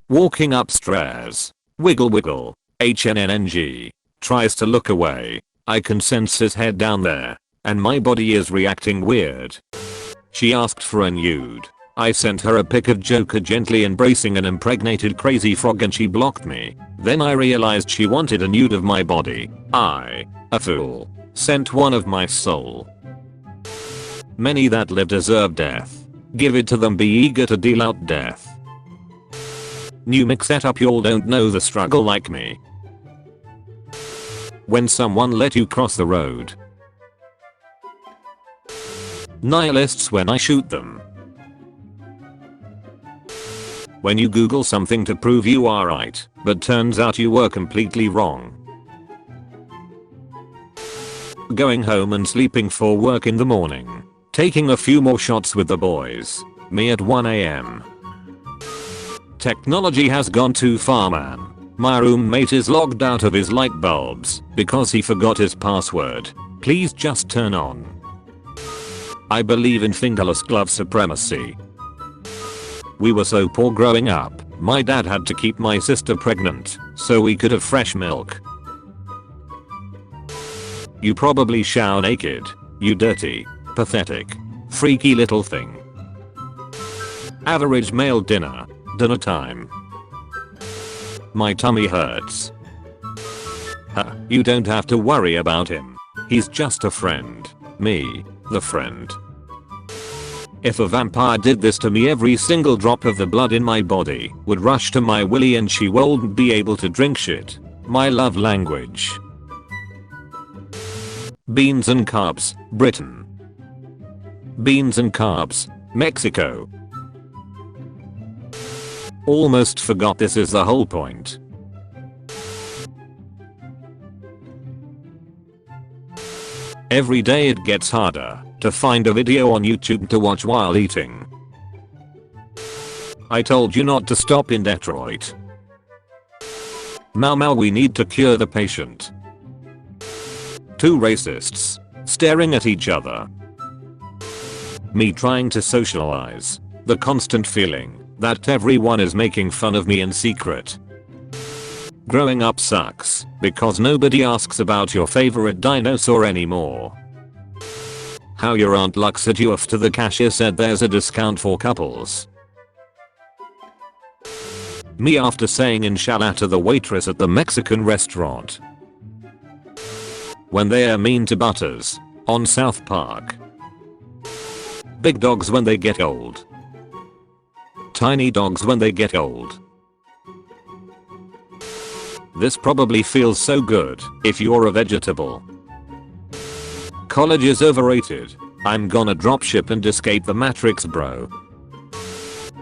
Walking upstairs. Wiggle wiggle. HNNNG. Tries to look away. I can sense his head down there. And my body is reacting weird. She asked for a nude. I sent her a pic of Joker gently embracing an impregnated crazy frog and she blocked me. Then I realized she wanted a nude of my body. I, a fool, sent one of my soul. Many that live deserve death. Give it to them, be eager to deal out death. New mix setup, y'all don't know the struggle like me. When someone let you cross the road. Nihilists when I shoot them. When you Google something to prove you are right, but turns out you were completely wrong. Going home and sleeping for work in the morning. Taking a few more shots with the boys. Me at 1 AM. Technology has gone too far, man. My roommate is logged out of his light bulbs because he forgot his password. Please just turn on. I believe in fingerless glove supremacy. We were so poor growing up, my dad had to keep my sister pregnant so we could have fresh milk. You probably shower naked, you dirty, pathetic, freaky little thing. Average male dinner time. My tummy hurts. Huh, you don't have to worry about him. He's just a friend. Me, the friend. If a vampire did this to me, every single drop of the blood in my body would rush to my willy and she wouldn't be able to drink shit. My love language. Beans and carbs, Britain. Beans and carbs, Mexico. Almost forgot this is the whole point. Every day it gets harder to find a video on YouTube to watch while eating. I told you not to stop in Detroit. Mau, we need to cure the patient. Two racists staring at each other. Me trying to socialize. The constant feeling that everyone is making fun of me in secret. Growing up sucks because nobody asks about your favorite dinosaur anymore. How your aunt looks at you after the cashier said there's a discount for couples. Me after saying inshallah to the waitress at the Mexican restaurant. When they are mean to Butters on South Park. Big dogs when they get old. Tiny dogs when they get old. This probably feels so good if you're a vegetable. College is overrated. I'm gonna dropship and escape the matrix, bro.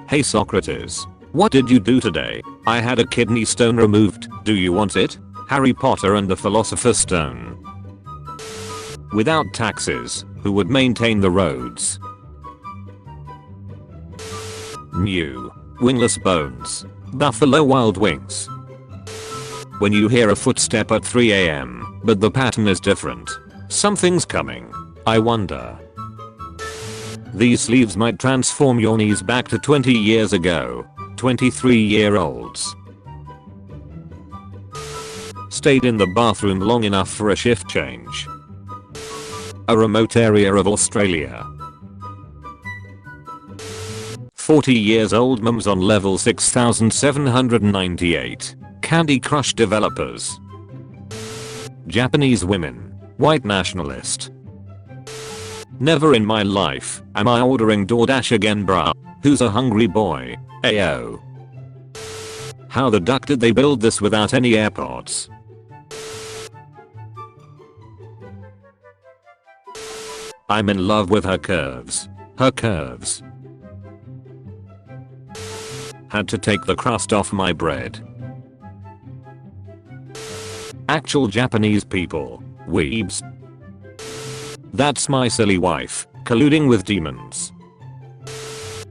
Hey Socrates, what did you do today? I had a kidney stone removed. Do you want it? Harry Potter and the Philosopher's Stone. Without taxes, who would maintain the roads? Mew. Wingless bones. Buffalo Wild Wings. When you hear a footstep at 3 AM, but the pattern is different. Something's coming. I wonder. These sleeves might transform your knees back to 20 years ago. 23-year-olds. Stayed in the bathroom long enough for a shift change. A remote area of Australia. 40 years old mums on level 6798. Candy Crush developers. Japanese women. White nationalist. Never in my life am I ordering DoorDash again, bruh. Who's a hungry boy? Ayo. How the duck did they build this without any airports? I'm in love with her curves. Her curves. Had to take the crust off my bread. Actual Japanese people. Weebs. That's my silly wife, colluding with demons.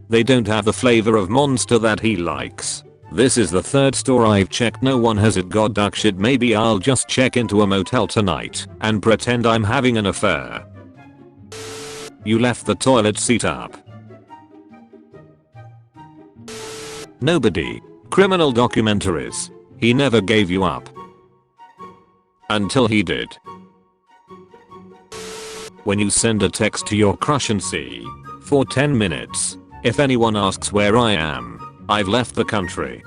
They don't have the flavor of Monster that he likes. This is the third store I've checked, no one has it. God duck shit, maybe I'll just check into a motel tonight and pretend I'm having an affair. You left the toilet seat up. Nobody Criminal documentaries. He never gave you up. Until he did. When you send a text to your crush and see, for 10 minutes, if anyone asks where I am, I've left the country.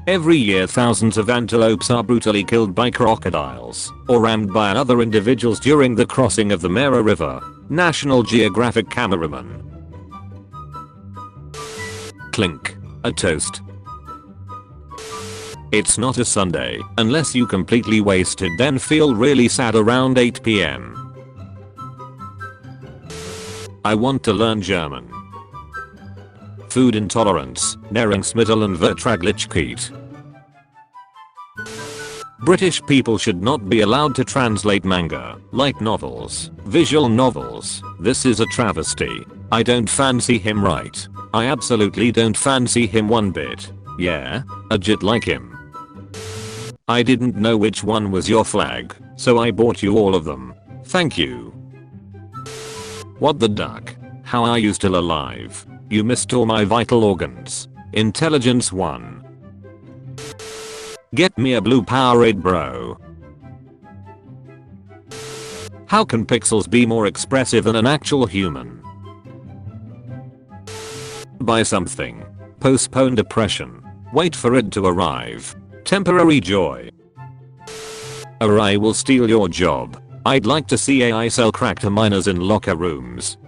Every year thousands of antelopes are brutally killed by crocodiles or rammed by other individuals during the crossing of the Mera River. National Geographic cameraman. Clink. A toast. It's not a Sunday unless you completely wasted, then feel really sad around 8 p.m. I want to learn German. Food intolerance, Nahrungsmittel und Vertraglichkeit. British people should not be allowed to translate manga, light novels, visual novels. This is a travesty. I don't fancy him, right? I absolutely don't fancy him one bit. Yeah? A jit like him. I didn't know which one was your flag, so I bought you all of them. Thank you. What the duck? How are you still alive? You missed all my vital organs. Intelligence 1. Get me a blue Powerade, bro. How can pixels be more expressive than an actual human? Buy something. Postpone depression. Wait for it to arrive. Temporary joy. AI will steal your job. I'd like to see AI sell crack to minors in locker rooms.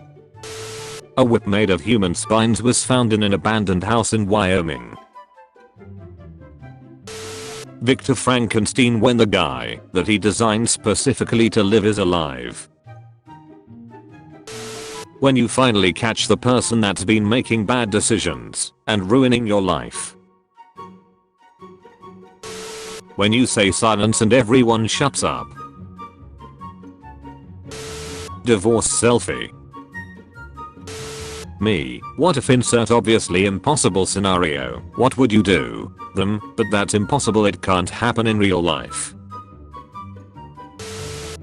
A whip made of human spines was found in an abandoned house in Wyoming. Victor Frankenstein, when the guy that he designed specifically to live is alive. When you finally catch the person that's been making bad decisions and ruining your life. When you say silence and everyone shuts up. Divorce selfie. Me, what if insert obviously impossible scenario, what would you do? But that's impossible, it can't happen in real life.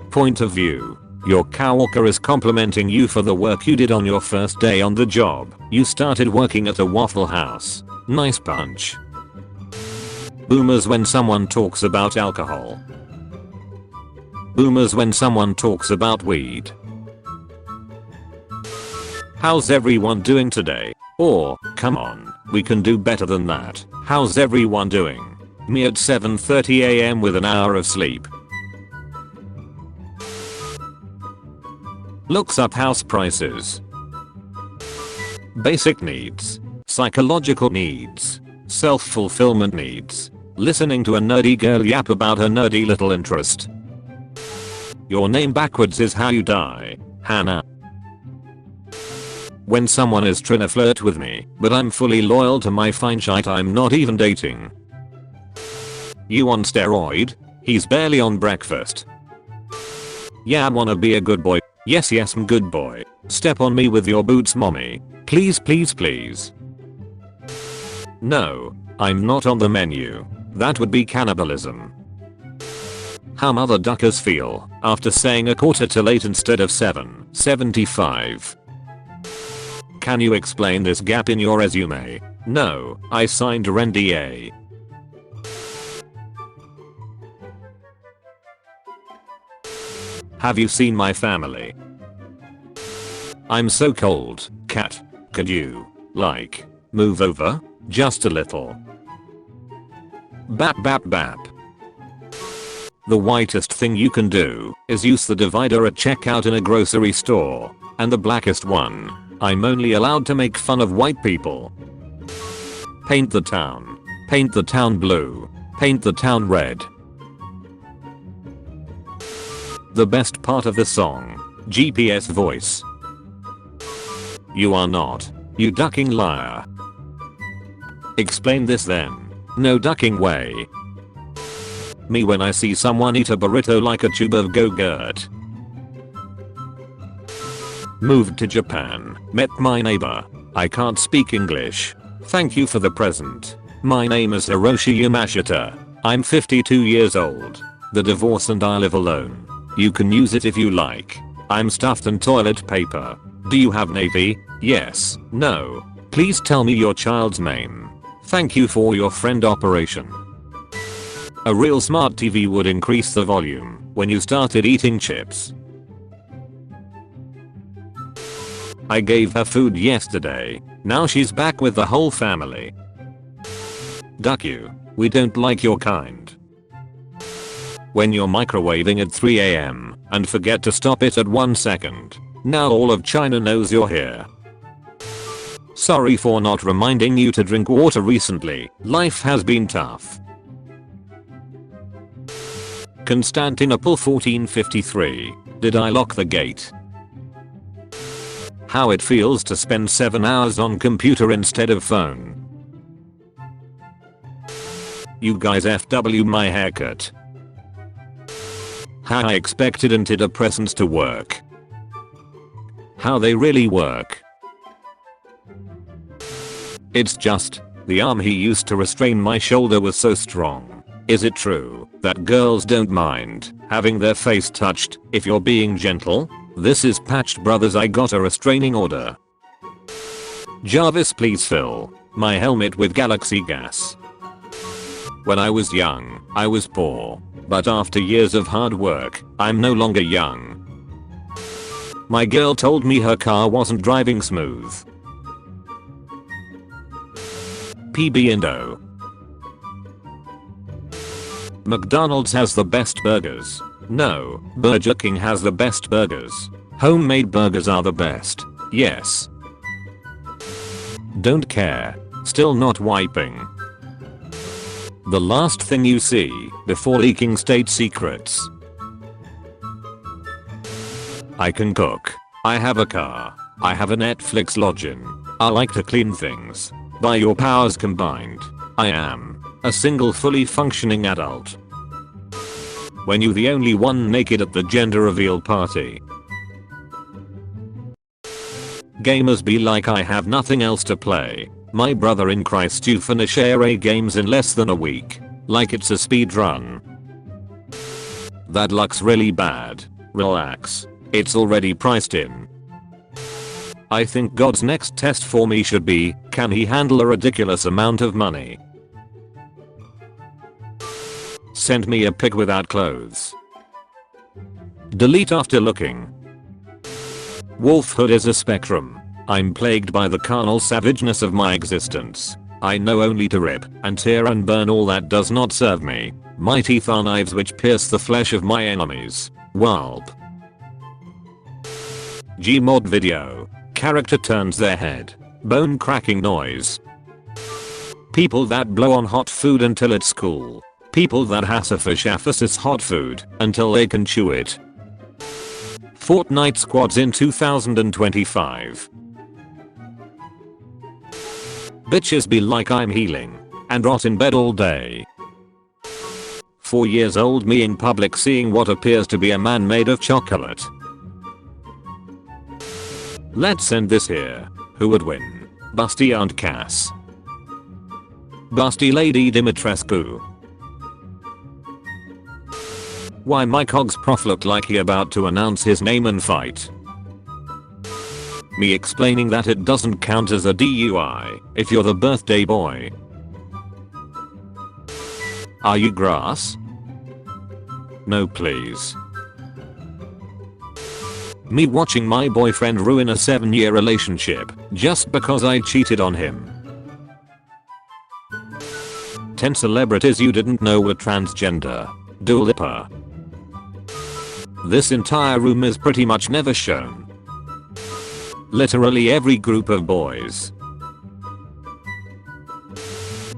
Point of view. Your coworker is complimenting you for the work you did on your first day on the job. You started working at a Waffle House. Nice punch. Boomers when someone talks about alcohol. Boomers when someone talks about weed. How's everyone doing today? Or, come on, we can do better than that. How's everyone doing? Me at 7:30 AM with an hour of sleep. Looks up house prices. Basic needs. Psychological needs. Self-fulfillment needs. Listening to a nerdy girl yap about her nerdy little interest. Your name backwards is how you die. Hannah. When someone is trying to flirt with me, but I'm fully loyal to my fine shite I'm not even dating. You on steroid? He's barely on breakfast. Yeah, I wanna be a good boy. Yes, I'm good boy. Step on me with your boots, mommy. Please, please, please. No, I'm not on the menu. That would be cannibalism. How mother duckers feel after saying a quarter to late instead of 7:75. Can you explain this gap in your resume? No, I signed an NDA. Have you seen my family? I'm so cold, cat. Could you, like, move over? Just a little. Bap bap bap. The whitest thing you can do is use the divider at checkout in a grocery store. And the blackest one, I'm only allowed to make fun of white people. Paint the town. Paint the town blue. Paint the town red. The best part of the song. GPS voice. You are not. You ducking liar. Explain this then. No ducking way. Me when I see someone eat a burrito like a tube of go-gurt. Moved to Japan. Met my neighbor. I can't speak English. Thank you for the present. My name is Hiroshi Yamashita. I'm 52 years old. The divorce and I live alone. You can use it if you like. I'm stuffed in toilet paper. Do you have navy? Yes. No. Please tell me your child's name. Thank you for your friend operation. A real smart TV would increase the volume when you started eating chips. I gave her food yesterday. Now she's back with the whole family. Duck you. We don't like your kind. When you're microwaving at 3 AM and forget to stop it at 1 second. Now all of China knows you're here. Sorry for not reminding you to drink water recently. Life has been tough. Constantinople 1453. Did I lock the gate? How it feels to spend 7 hours on computer instead of phone. You guys FW my haircut. How I expected antidepressants to work. How they really work. It's just, the arm he used to restrain my shoulder was so strong. Is it true that girls don't mind having their face touched if you're being gentle? This is Patched Brothers, I got a restraining order. Jarvis, please fill my helmet with galaxy gas. When I was young, I was poor. But after years of hard work, I'm no longer young. My girl told me her car wasn't driving smooth. PB Indo. McDonald's has the best burgers. No, Burger King has the best burgers. Homemade burgers are the best. Yes. Don't care. Still not wiping. The last thing you see before leaking state secrets. I can cook. I have a car. I have a Netflix login. I like to clean things. By your powers combined, I am a single fully functioning adult. When you the only one naked at the gender reveal party. Gamers be like, I have nothing else to play. My brother in Christ, you finish AA games in less than a week. Like it's a speed run. That looks really bad. Relax. It's already priced in. I think God's next test for me should be, can he handle a ridiculous amount of money? Send me a pic without clothes. Delete after looking. Wolfhood is a spectrum. I'm plagued by the carnal savageness of my existence. I know only to rip and tear and burn all that does not serve me. My teeth are knives which pierce the flesh of my enemies. Whelp. Gmod video. Character turns their head. Bone cracking noise. People that blow on hot food until it's cool. People that hasaphysiaphys hot food until they can chew it. Fortnite squads in 2025. Bitches be like, I'm healing and rot in bed all day. 4 years old me in public seeing what appears to be a man made of chocolate. Let's send this here. Who would win? Busty Aunt Cass. Busty Lady Dimitrescu. Why my cogs prof looked like he about to announce his name and fight. Me explaining that it doesn't count as a DUI if you're the birthday boy. Are you grass? No please. Me watching my boyfriend ruin a 7-year relationship just because I cheated on him. 10 celebrities you didn't know were transgender. Dua Lipa. This entire room is pretty much never shown. Literally every group of boys.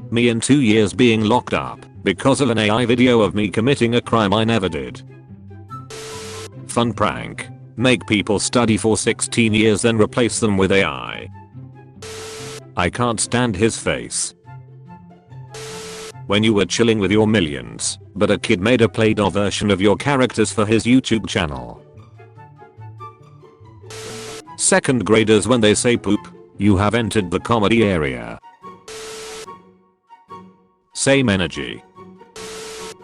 Me in 2 years being locked up because of an AI video of me committing a crime I never did. Fun prank. Make people study for 16 years then replace them with AI. I can't stand his face. When you were chilling with your millions, but a kid made a Play-Doh version of your characters for his YouTube channel. Second graders when they say poop, you have entered the comedy area. Same energy.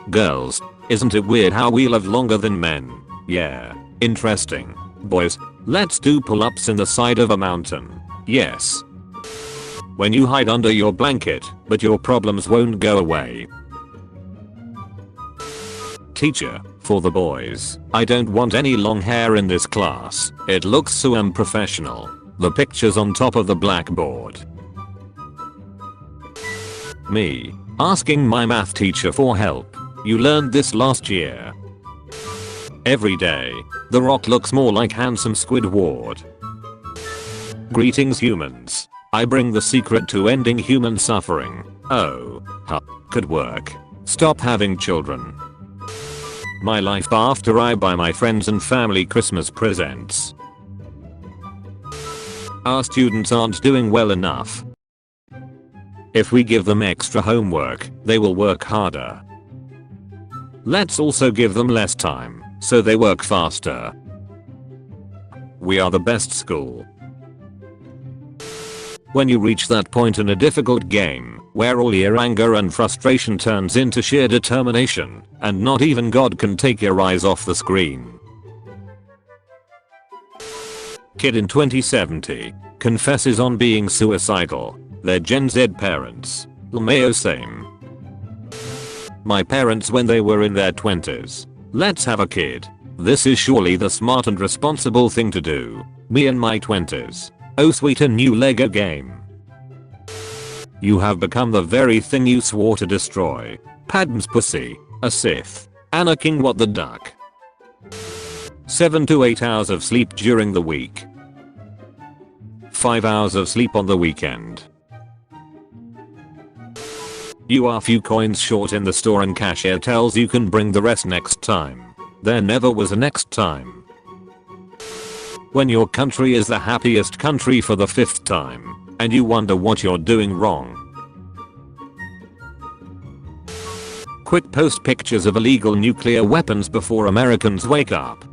Girls, isn't it weird how we live longer than men? Yeah, interesting. Boys, let's do pull-ups in the side of a mountain. Yes. When you hide under your blanket, but your problems won't go away. Teacher, for the boys, I don't want any long hair in this class. It looks so unprofessional. The picture's on top of the blackboard. Me, asking my math teacher for help. You learned this last year. Every day, the Rock looks more like handsome Squidward. Greetings humans. I bring the secret to ending human suffering. Oh, could work. Stop having children. My life after I buy my friends and family Christmas presents. Our students aren't doing well enough. If we give them extra homework, they will work harder. Let's also give them less time, so they work faster. We are the best school. When you reach that point in a difficult game, where all your anger and frustration turns into sheer determination, and not even God can take your eyes off the screen. Kid in 2070 confesses on being suicidal. Their Gen Z parents. LMAO same. My parents when they were in their 20s. Let's have a kid. This is surely the smart and responsible thing to do. Me in my 20s. Oh sweet a new Lego game. You have become the very thing you swore to destroy. Padme's pussy. A Sith. Anakin what the duck. 7 to 8 hours of sleep during the week. 5 hours of sleep on the weekend. You are few coins short in the store and cashier tells you can bring the rest next time. There never was a next time. When your country is the happiest country for the 5th time, and you wonder what you're doing wrong. Quick post pictures of illegal nuclear weapons before Americans wake up.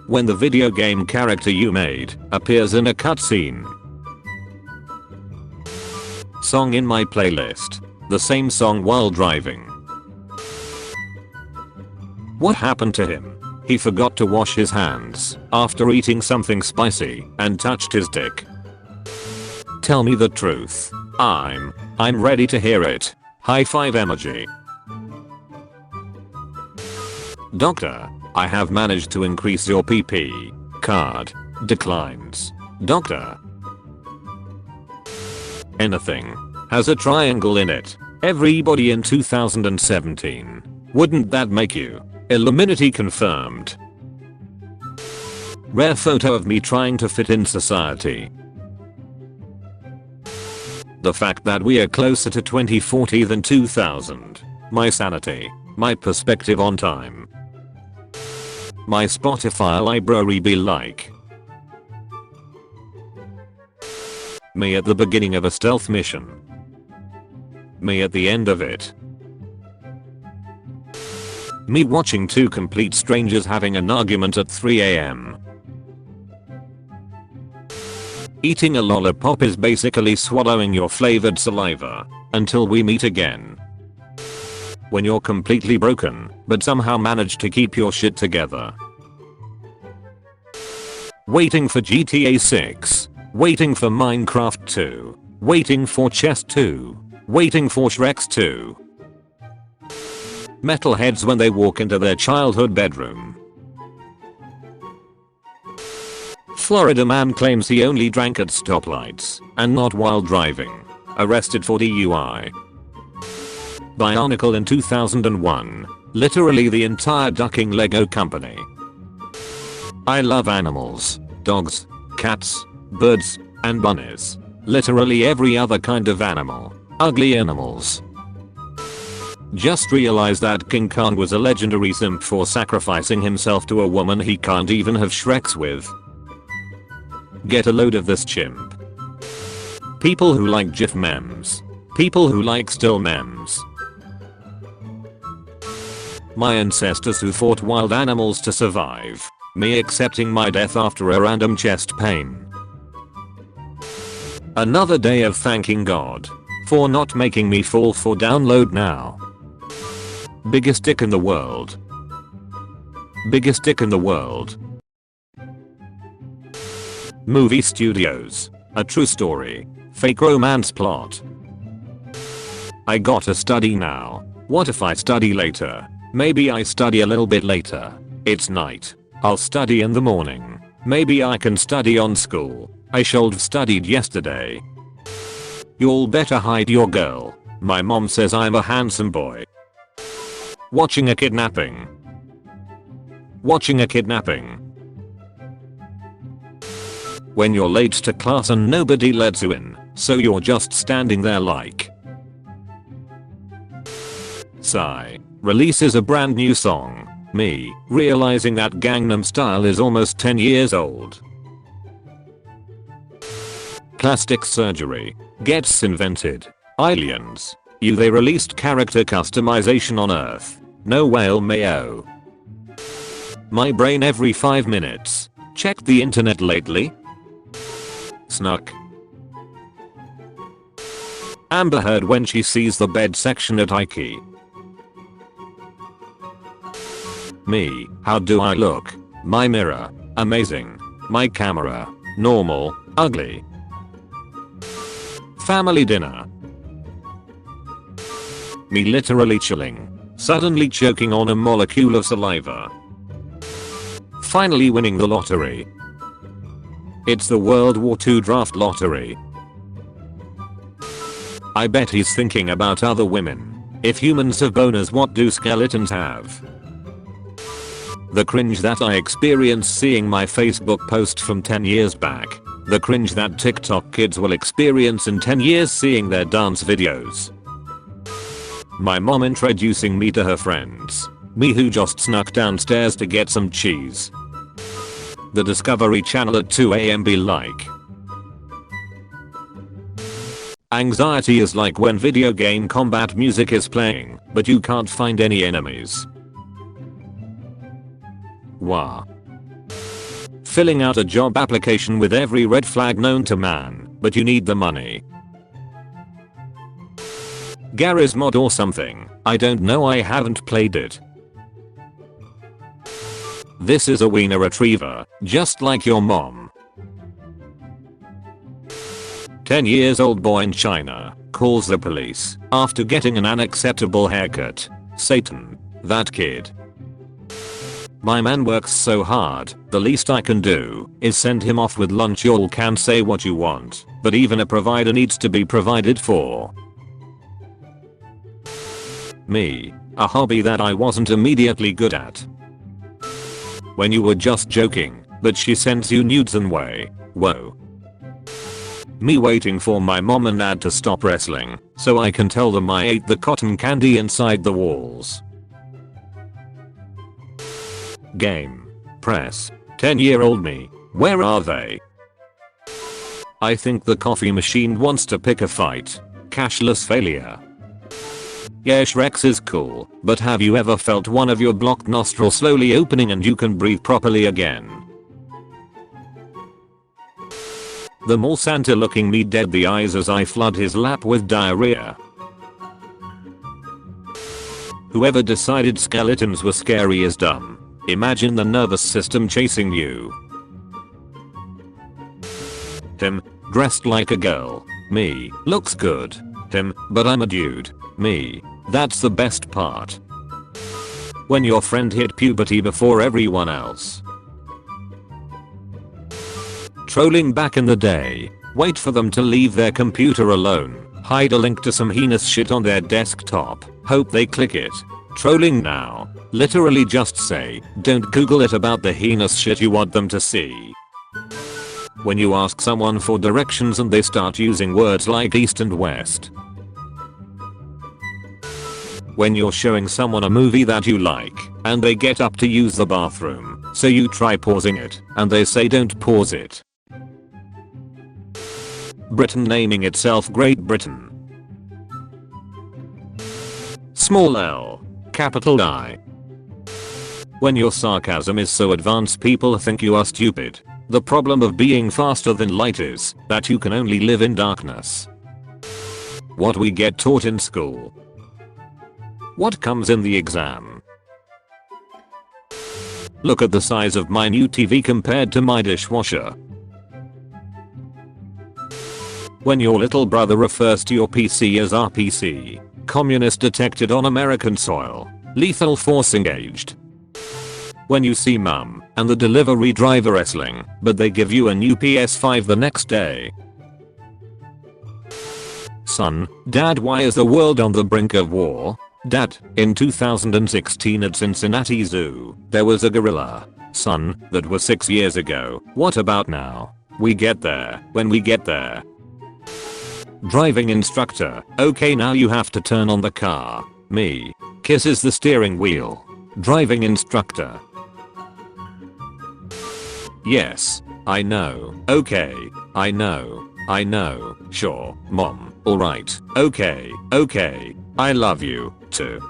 When the video game character you made appears in a cutscene. Song in my playlist. The same song while driving. What happened to him? He forgot to wash his hands after eating something spicy and touched his dick. Tell me the truth. I'm ready to hear it. High five emoji. Doctor, I have managed to increase your PP card. Declines. Doctor. Anything. Has a triangle in it. Everybody in 2017. Wouldn't that make you? Illuminati confirmed. Rare photo of me trying to fit in society. The fact that we are closer to 2040 than 2000. My sanity. My perspective on time. My Spotify library be like. Me at the beginning of a stealth mission. Me at the end of it. Me watching two complete strangers having an argument at 3 AM. Eating a lollipop is basically swallowing your flavored saliva until we meet again. When you're completely broken, but somehow manage to keep your shit together. Waiting for GTA 6. Waiting for Minecraft 2. Waiting for Chess 2. Waiting for Shrek 2. Metalheads when they walk into their childhood bedroom. Florida man claims he only drank at stoplights and not while driving. Arrested for DUI. Bionicle in 2001. Literally the entire ducking Lego company. I love animals. Dogs, cats, birds, and bunnies. Literally every other kind of animal. Ugly animals. Just realized that King Kong was a legendary simp for sacrificing himself to a woman he can't even have Shreks with. Get a load of this chimp. People who like GIF memes. People who like still memes. My ancestors who fought wild animals to survive. Me accepting my death after a random chest pain. Another day of thanking God for not making me fall for download now. Biggest dick in the world. Biggest dick in the world. Movie studios. A true story. Fake romance plot. I gotta study now. What if I study later? Maybe I study a little bit later. It's night. I'll study in the morning. Maybe I can study on school. I should've studied yesterday. Y'all better hide your girl. My mom says I'm a handsome boy. Watching a kidnapping. Watching a kidnapping. When you're late to class and nobody lets you in, so you're just standing there like. Psy releases a brand new song. Me realizing that Gangnam Style is almost 10 years old. Plastic surgery gets invented. Aliens. They released character customization on Earth. No whale mayo. My brain every 5 minutes. Checked the internet lately? Snuck. Amber Heard when she sees the bed section at IKEA. Me, how do I look? My mirror, amazing. My camera, normal, ugly. Family dinner. Me literally chilling, suddenly choking on a molecule of saliva. Finally winning the lottery. It's the World War II draft lottery. I bet he's thinking about other women. If humans have boners, what do skeletons have? The cringe that I experienced seeing my Facebook post from 10 years back. The cringe that TikTok kids will experience in 10 years seeing their dance videos. My mom introducing me to her friends. Me who just snuck downstairs to get some cheese. The Discovery Channel at 2 AM be like. Anxiety is like when video game combat music is playing, but you can't find any enemies. Wah. Filling out a job application with every red flag known to man, but you need the money. Garry's Mod or something, I don't know, I haven't played it. This is a wiener retriever, just like your mom. 10 years old boy in China calls the police after getting an unacceptable haircut. Satan, that kid. My man works so hard, the least I can do is send him off with lunch. Y'all can say what you want, but even a provider needs to be provided for. Me, a hobby that I wasn't immediately good at. When you were just joking, but she sends you nudes and way, whoa. Me waiting for my mom and dad to stop wrestling, so I can tell them I ate the cotton candy inside the walls. Game. Press. 10-year-old me. Where are they? I think the coffee machine wants to pick a fight. Cashless failure. Yeah, Shrex is cool, but have you ever felt one of your blocked nostrils slowly opening and you can breathe properly again? The mall Santa looking me dead the eyes as I flood his lap with diarrhea. Whoever decided skeletons were scary is dumb. Imagine the nervous system chasing you. Him, dressed like a girl. Me, looks good. Him, but I'm a dude. Me, that's the best part. When your friend hit puberty before everyone else. Trolling back in the day. Wait for them to leave their computer alone. Hide a link to some heinous shit on their desktop. Hope they click it. Trolling now. Literally just say, don't Google it about the heinous shit you want them to see. When you ask someone for directions and they start using words like east and west. When you're showing someone a movie that you like, and they get up to use the bathroom, so you try pausing it, and they say don't pause it. Britain naming itself Great Britain. Small L. Capital I. When your sarcasm is so advanced people think you are stupid. The problem of being faster than light is that you can only live in darkness. What we get taught in school. What comes in the exam. Look at the size of my new TV compared to my dishwasher. When your little brother refers to your PC as RPC. Communist detected on American soil. Lethal force engaged. When you see mum and the delivery driver wrestling, but they give you a new PS5 the next day. Son, Dad, why is the world on the brink of war? Dad, in 2016 at Cincinnati Zoo, there was a gorilla. Son, that was 6 years ago. What about now? We get there when we get there. Driving instructor, okay, now you have to turn on the car. Me. Kisses the steering wheel. Driving instructor. Yes, I know. Okay, I know. Sure, mom. Alright. Okay. I love you, too.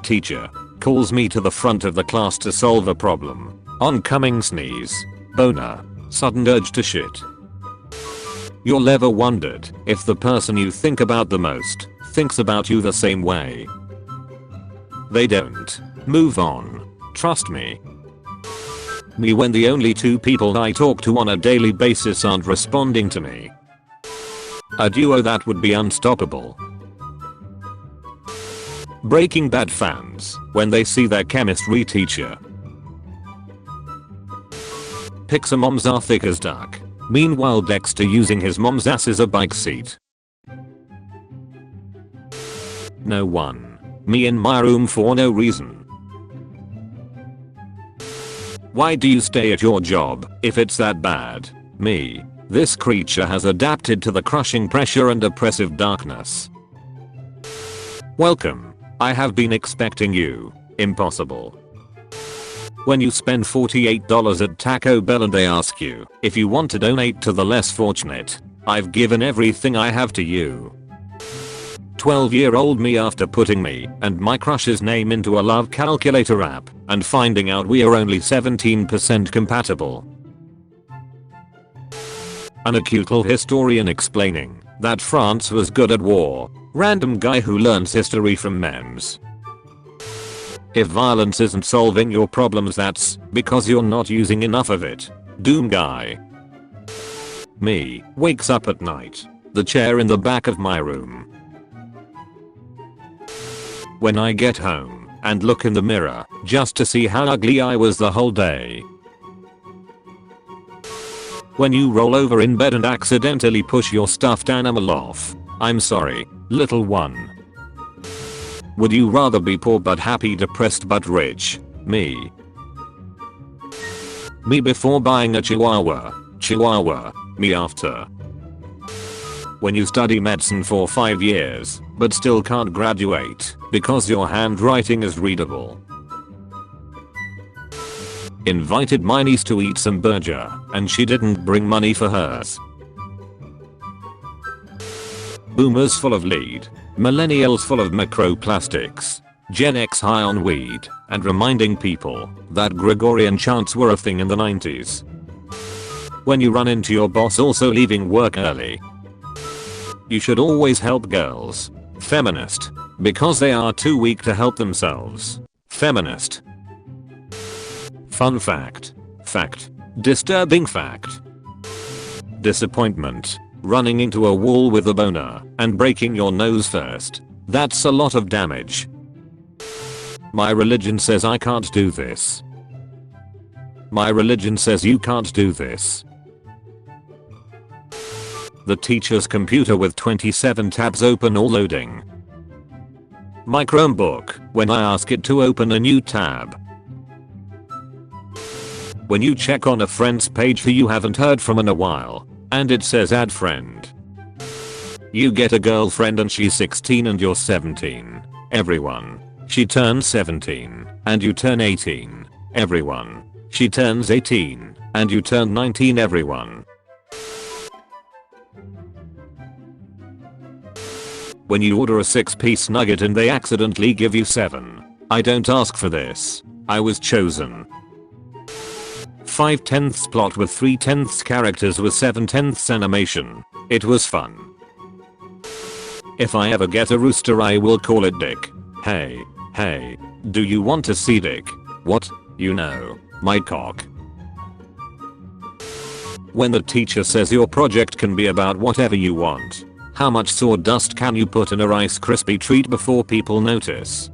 Teacher calls me to the front of the class to solve a problem. Oncoming sneeze. Boner. Sudden urge to shit. You'll ever wondered if the person you think about the most thinks about you the same way? They don't. Move on. Trust me. Me when the only two people I talk to on a daily basis aren't responding to me. A duo that would be unstoppable. Breaking Bad fans when they see their chemistry teacher. Pixar moms are thick as duck. Meanwhile Dexter using his mom's ass as a bike seat. No one. Me in my room for no reason. Why do you stay at your job if it's that bad? Me. This creature has adapted to the crushing pressure and oppressive darkness. Welcome. I have been expecting you. Impossible. When you spend $48 at Taco Bell and they ask you if you want to donate to the less fortunate, I've given everything I have to you. 12-year-old me after putting me and my crush's name into a love calculator app and finding out we are only 17% compatible. An acute historian explaining that France was good at war. Random guy who learns history from memes. If violence isn't solving your problems, that's because you're not using enough of it. Doom guy. Me wakes up at night. The chair in the back of my room. When I get home and look in the mirror just to see how ugly I was the whole day. When you roll over in bed and accidentally push your stuffed animal off. I'm sorry, little one. Would you rather be poor but happy, depressed but rich? Me. Me before buying a chihuahua. Chihuahua. Me after. When you study medicine for 5 years but still can't graduate because your handwriting is readable. Invited my niece to eat some burger and she didn't bring money for hers. Boomers full of lead. Millennials full of microplastics. Gen X high on weed and reminding people that Gregorian chants were a thing in the 90s. When you run into your boss also leaving work early. You should always help girls. Feminist. Because they are too weak to help themselves. Feminist. Fun fact. Fact. Disturbing fact. Disappointment. Running into a wall with a boner and breaking your nose first. That's a lot of damage. My religion says I can't do this. My religion says you can't do this. The teacher's computer with 27 tabs open or loading. My Chromebook when I ask it to open a new tab. When you check on a friend's page who you haven't heard from in a while and it says add friend. You get a girlfriend and she's 16 and you're 17. Everyone. She turns 17 and you turn 18. Everyone. She turns 18 and you turn 19. Everyone. When you order a 6-piece nugget and they accidentally give you 7. I don't ask for this. I was chosen. 5/10 plot with 3/10 characters with 7/10 animation. It was fun. If I ever get a rooster I will call it Dick. Hey, do you want to see Dick? What? You know, my cock. When the teacher says your project can be about whatever you want. How much sawdust can you put in a Rice Krispie treat before people notice?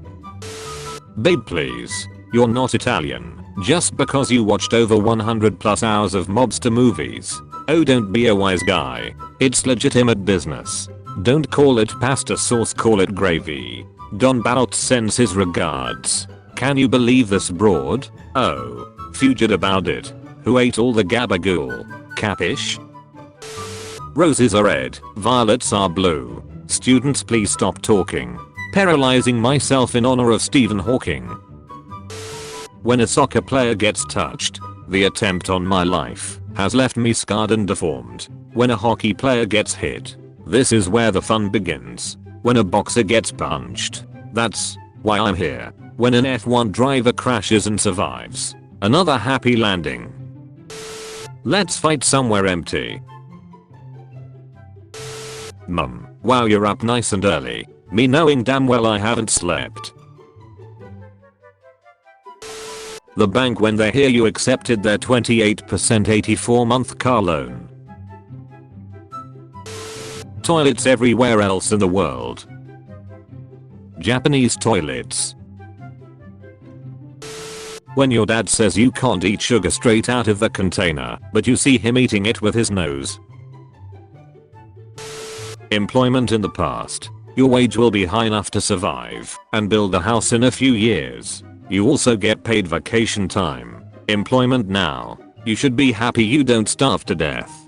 Babe, please. You're not Italian. Just because you watched over 100 plus hours of mobster movies. Oh, don't be a wise guy. It's legitimate business. Don't call it pasta sauce, call it gravy. Don Barot sends his regards. Can you believe this broad? Oh, fugid about it. Who ate all the gabagool? Capish? Roses are red, violets are blue. Students, please stop talking. Paralyzing myself in honor of Stephen Hawking. When a soccer player gets touched, the attempt on my life has left me scarred and deformed. When a hockey player gets hit, this is where the fun begins. When a boxer gets punched, that's why I'm here. When an F1 driver crashes and survives, another happy landing. Let's fight somewhere empty. Mum, wow, you're up nice and early. Me knowing damn well I haven't slept. The bank when they hear you accepted their 28% 84-month car loan. Toilets everywhere else in the world. Japanese toilets. When your dad says you can't eat sugar straight out of the container, but you see him eating it with his nose. Employment in the past. Your wage will be high enough to survive and build a house in a few years. You also get paid vacation time. Employment now. You should be happy you don't starve to death.